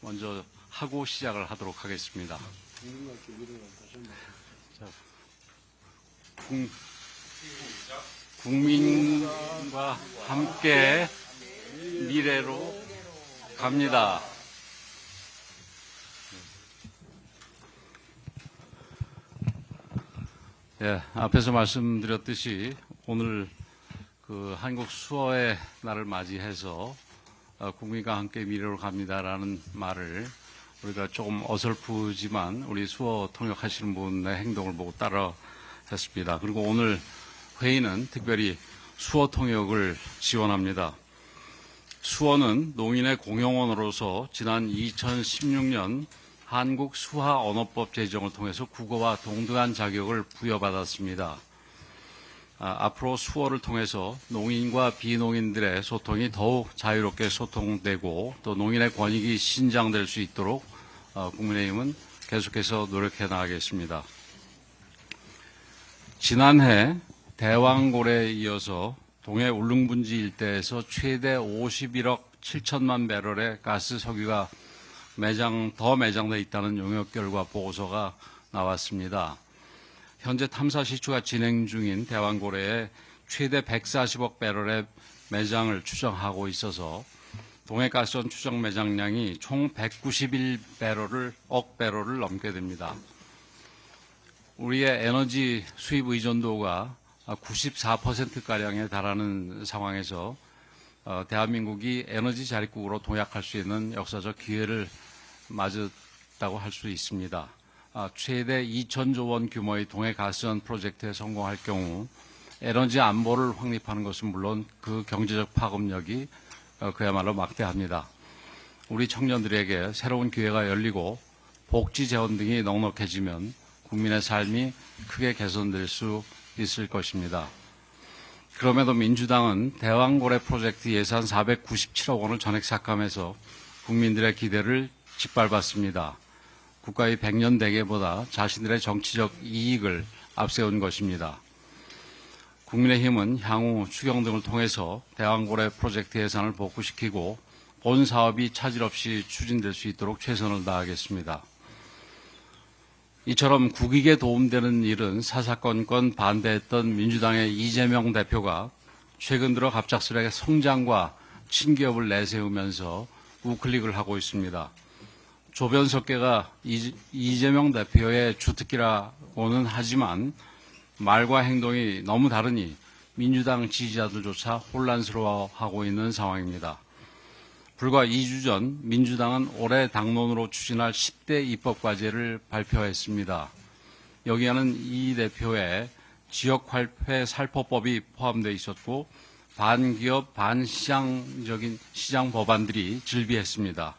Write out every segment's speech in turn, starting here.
먼저 하고 시작을 하도록 하겠습니다. 자, 국민과 함께 미래로 갑니다. 예, 앞에서 말씀드렸듯이 오늘 한국 수어의 날을 맞이해서 국민과 함께 미래로 갑니다라는 말을 우리가 조금 어설프지만 우리 수어 통역하시는 분의 행동을 보고 따라 했습니다. 그리고 오늘 회의는 특별히 수어 통역을 지원합니다. 수어는 농인의 공용언어로서 지난 2016년 한국 수화언어법 제정을 통해서 국어와 동등한 자격을 부여받았습니다. 앞으로 수어를 통해서 농인과 비농인들의 소통이 더욱 자유롭게 소통되고 또 농인의 권익이 신장될 수 있도록 국민의힘은 계속해서 노력해 나가겠습니다. 지난해 대왕고래에 이어서 동해 울릉분지 일대에서 최대 51억 7천만 배럴의 가스 석유가 더 매장돼 있다는 용역 결과 보고서가 나왔습니다. 현재 탐사 시추가 진행 중인 대왕고래에 최대 140억 배럴의 매장을 추정하고 있어서 동해가스원 추정 매장량이 총 191억 배럴을 넘게 됩니다. 우리의 에너지 수입 의존도가 94%가량에 달하는 상황에서 대한민국이 에너지 자립국으로 도약할 수 있는 역사적 기회를 맞았다고 할 수 있습니다. 최대 2천조 원 규모의 동해가스원 프로젝트에 성공할 경우 에너지 안보를 확립하는 것은 물론 그 경제적 파급력이 그야말로 막대합니다. 우리 청년들에게 새로운 기회가 열리고 복지 재원 등이 넉넉해지면 국민의 삶이 크게 개선될 수 있을 것입니다. 그럼에도 민주당은 대왕고래 프로젝트 예산 497억 원을 전액 삭감해서 국민들의 기대를 짓밟았습니다. 국가의 100년 대계보다 자신들의 정치적 이익을 앞세운 것입니다. 국민의힘은 향후 추경 등을 통해서 대왕고래 프로젝트 예산을 복구시키고 본 사업이 차질 없이 추진될 수 있도록 최선을 다하겠습니다. 이처럼 국익에 도움되는 일은 사사건건 반대했던 민주당의 이재명 대표가 최근 들어 갑작스레 성장과 친기업을 내세우면서 우클릭을 하고 있습니다. 조변석계가 이재명 대표의 주특기라고는 하지만 말과 행동이 너무 다르니 민주당 지지자들조차 혼란스러워하고 있는 상황입니다. 불과 2주 전 민주당은 올해 당론으로 추진할 10대 입법과제를 발표했습니다. 여기에는 이 대표의 지역화폐 살포법이 포함되어 있었고 반기업 반시장적인 시장 법안들이 즐비했습니다.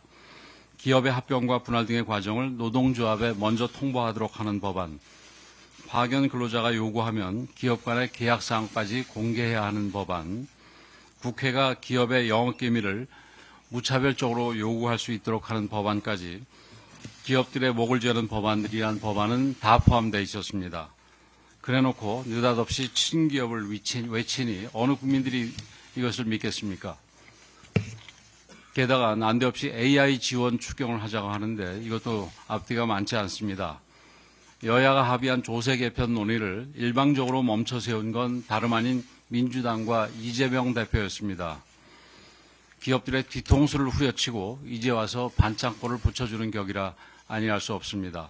기업의 합병과 분할 등의 과정을 노동조합에 먼저 통보하도록 하는 법안, 파견 근로자가 요구하면 기업 간의 계약사항까지 공개해야 하는 법안, 국회가 기업의 영업기밀을 무차별적으로 요구할 수 있도록 하는 법안까지 기업들의 목을 조는 법안들이란 법안은 다 포함되어 있었습니다. 그래놓고 느닷없이 친기업을 외치니 어느 국민들이 이것을 믿겠습니까? 게다가 난데없이 AI 지원 추경을 하자고 하는데 이것도 앞뒤가 많지 않습니다. 여야가 합의한 조세 개편 논의를 일방적으로 멈춰 세운 건 다름 아닌 민주당과 이재명 대표였습니다. 기업들의 뒤통수를 후려치고 이제 와서 반창고를 붙여주는 격이라 아니할 수 없습니다.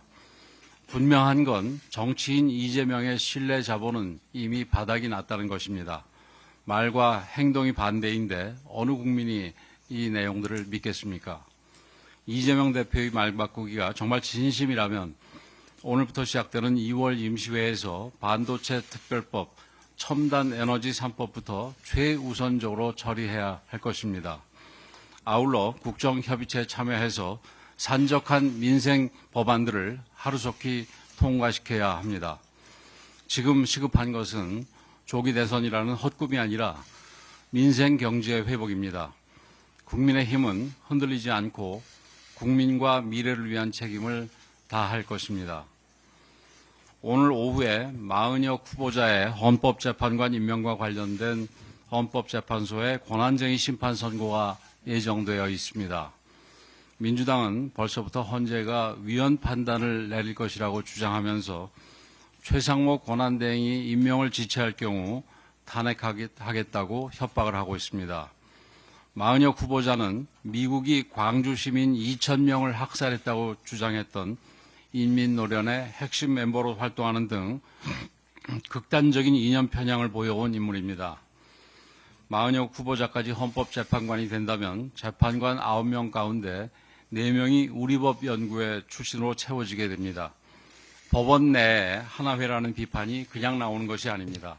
분명한 건 정치인 이재명의 신뢰 자본은 이미 바닥이 났다는 것입니다. 말과 행동이 반대인데 어느 국민이 이 내용들을 믿겠습니까? 이재명 대표의 말 바꾸기가 정말 진심이라면 오늘부터 시작되는 2월 임시회에서 반도체 특별법, 첨단 에너지 3법부터 최우선적으로 처리해야 할 것입니다. 아울러 국정협의체에 참여해서 산적한 민생 법안들을 하루속히 통과시켜야 합니다. 지금 시급한 것은 조기 대선이라는 헛꿈이 아니라 민생 경제 회복입니다. 국민의힘은 흔들리지 않고 국민과 미래를 위한 책임을 다할 것입니다. 오늘 오후에 40여 후보자의 헌법재판관 임명과 관련된 헌법재판소의 권한쟁의 심판 선고가 예정되어 있습니다. 민주당은 벌써부터 헌재가 위헌 판단을 내릴 것이라고 주장하면서 최상목 권한대행이 임명을 지체할 경우 탄핵하겠다고 협박을 하고 있습니다. 마은혁 후보자는 미국이 광주 시민 2,000명을 학살했다고 주장했던 인민노련의 핵심 멤버로 활동하는 등 극단적인 이념 편향을 보여온 인물입니다. 마은혁 후보자까지 헌법재판관이 된다면 재판관 9명 가운데 4명이 우리법 연구회 출신으로 채워지게 됩니다. 법원 내에 하나회라는 비판이 그냥 나오는 것이 아닙니다.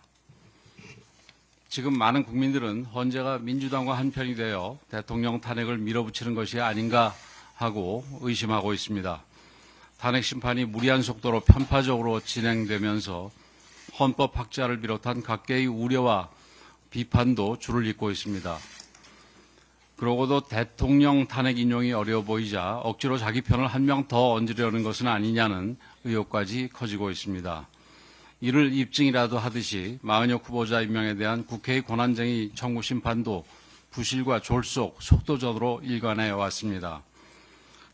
지금 많은 국민들은 헌재가 민주당과 한편이 되어 대통령 탄핵을 밀어붙이는 것이 아닌가 하고 의심하고 있습니다. 탄핵 심판이 무리한 속도로 편파적으로 진행되면서 헌법학자를 비롯한 각계의 우려와 비판도 줄을 잇고 있습니다. 그러고도 대통령 탄핵 인용이 어려워 보이자 억지로 자기 편을 한 명 더 얹으려는 것은 아니냐는 의혹까지 커지고 있습니다. 이를 입증이라도 하듯이 마은혁 후보자 임명에 대한 국회의 권한쟁의 청구 심판도 부실과 졸속, 속도전으로 일관해 왔습니다.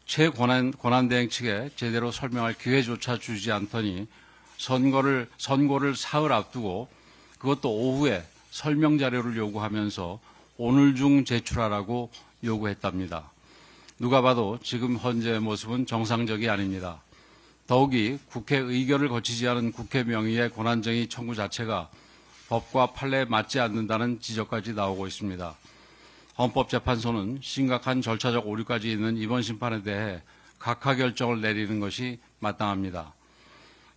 최권한대행 측에 제대로 설명할 기회조차 주지 않더니 선고를 사흘 앞두고 그것도 오후에 설명 자료를 요구하면서 오늘 중 제출하라고 요구했답니다. 누가 봐도 지금 헌재의 모습은 정상적이 아닙니다. 더욱이 국회 의결을 거치지 않은 국회 명의의 권한쟁의 청구 자체가 법과 판례에 맞지 않는다는 지적까지 나오고 있습니다. 헌법재판소는 심각한 절차적 오류까지 있는 이번 심판에 대해 각하 결정을 내리는 것이 마땅합니다.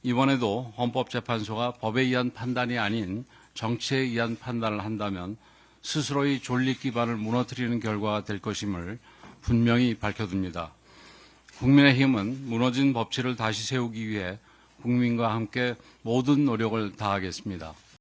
이번에도 헌법재판소가 법에 의한 판단이 아닌 정치에 의한 판단을 한다면 스스로의 존립 기반을 무너뜨리는 결과가 될 것임을 분명히 밝혀둡니다. 국민의힘은 무너진 법치를 다시 세우기 위해 국민과 함께 모든 노력을 다하겠습니다.